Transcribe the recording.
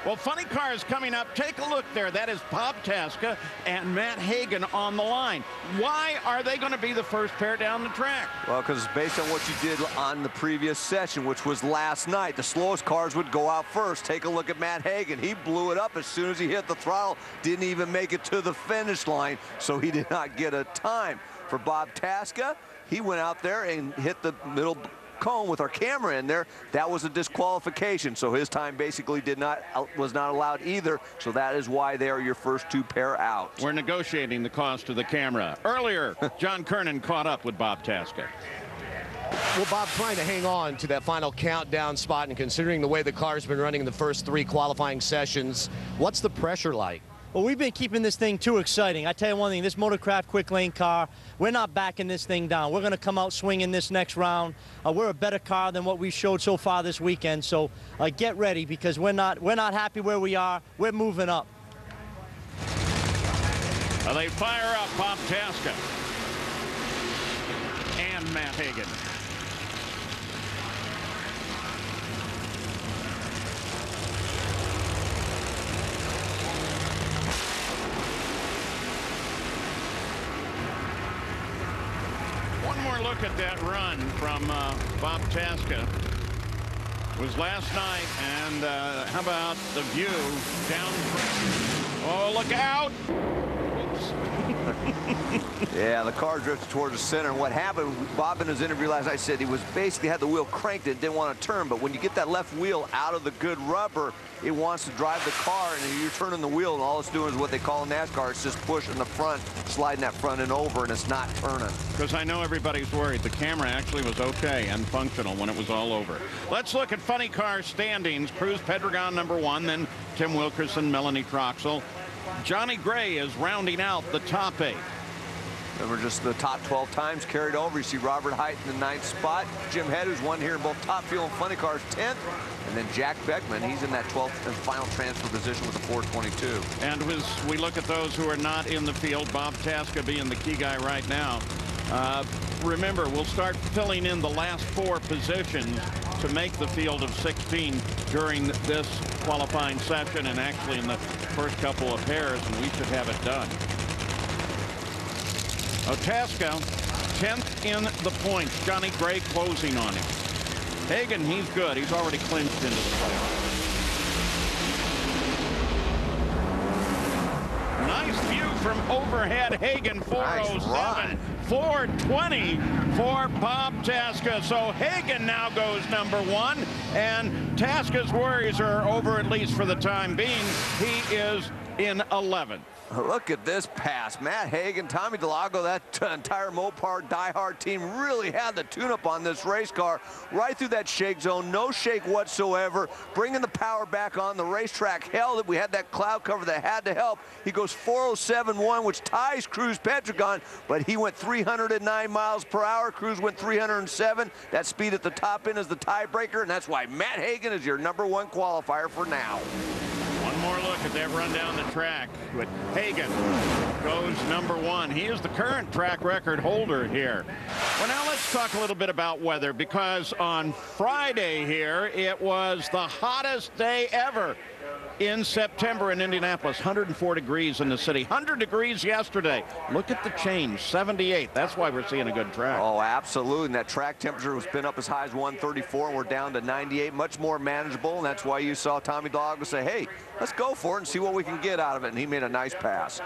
Well, funny cars coming up. Take a look there. That is Bob Tasca and Matt Hagan on the line. Why are they going to be the first pair down the track? Well, because based on what you did on the previous session, which was last night, the slowest cars would go out first. Take a look at Matt Hagan. He blew it up as soon as he hit the throttle. Didn't even make it to the finish line, so he did not get a time. For Bob Tasca, he went out there and hit the middle cone with our camera in there. That was a disqualification, so his time basically was not allowed either, so that is why they are your first two pair out. We're negotiating the cost of the camera. Earlier, John Kernan caught up with Bob Tasca. Well, Bob, trying to hang on to that final countdown spot, and considering the way the car's been running in the first three qualifying sessions, what's the pressure like? Well, we've been keeping this thing too exciting. I tell you one thing, this Motorcraft quick lane car, we're not backing this thing down. We're going to come out swinging this next round. We're a better car than what we've showed so far this weekend. So get ready, because we're not happy where we are. We're moving up. They fire up Bob Tasca and Matt Hagan. One more look at that run from Bob Tasca. It was last night, and how about the view down? Oh, look out! Yeah, the car drifted towards the center, and what happened, Bob in his interview last night said he was basically had the wheel cranked and didn't want to turn, but when you get that left wheel out of the good rubber, it wants to drive the car, and you're turning the wheel, and all it's doing is what they call in NASCAR, it's just pushing the front, sliding that front end over, and it's not turning. Because I know everybody's worried. The camera actually was okay and functional when it was all over. Let's look at funny car standings. Cruz Pedregon #1, then Tim Wilkerson, Melanie Troxel. Johnny Gray is rounding out the top 8. Remember, just the top 12 times carried over. You see Robert Height in the 9th spot. Jim Head, who's won here in both Top Fuel and Funny Cars, 10th. And then Jack Beckman, he's in that 12th and final transfer position with a 422. And as we look at those who are not in the field, Bob Tasca being the key guy right now. Remember, we'll start filling in the last 4 positions to make the field of 16 during this qualifying session, and actually in the first couple of pairs, and we should have it done. Tasca, 10th in the points. Johnny Gray closing on him. Hagan, he's good. He's already clinched into the playoffs. Nice view from overhead. Hagan, 407. 420 for Bob Tasca. So Hagan now goes #1, and Tasca's worries are over, at least for the time being. He is in 11th. Look at this pass. Matt Hagan, Tommy DeLago, that entire Mopar diehard team really had the tune-up on this race car. Right through that shake zone, no shake whatsoever. Bringing the power back on. The racetrack held it. We had that cloud cover that had to help. He goes 407.1, which ties Cruz Pedregon, but he went 309 miles per hour. Cruz went 307. That speed at the top end is the tiebreaker, and that's why Matt Hagan is your #1 qualifier for now. One more look at that run down the track with Hagan goes #1. He is the current track record holder here. Well, now let's talk a little bit about weather, because on Friday here, it was the hottest day ever in September in Indianapolis. 104 degrees in the city. 100 degrees yesterday. Look at the change. 78. That's why we're seeing a good track. Oh, absolutely. And that track temperature has been up as high as 134, and we're down to 98. Much more manageable, and that's why you saw Tommy DeLago say, hey, let's go for it and see what we can get out of it. And he made a nice pass.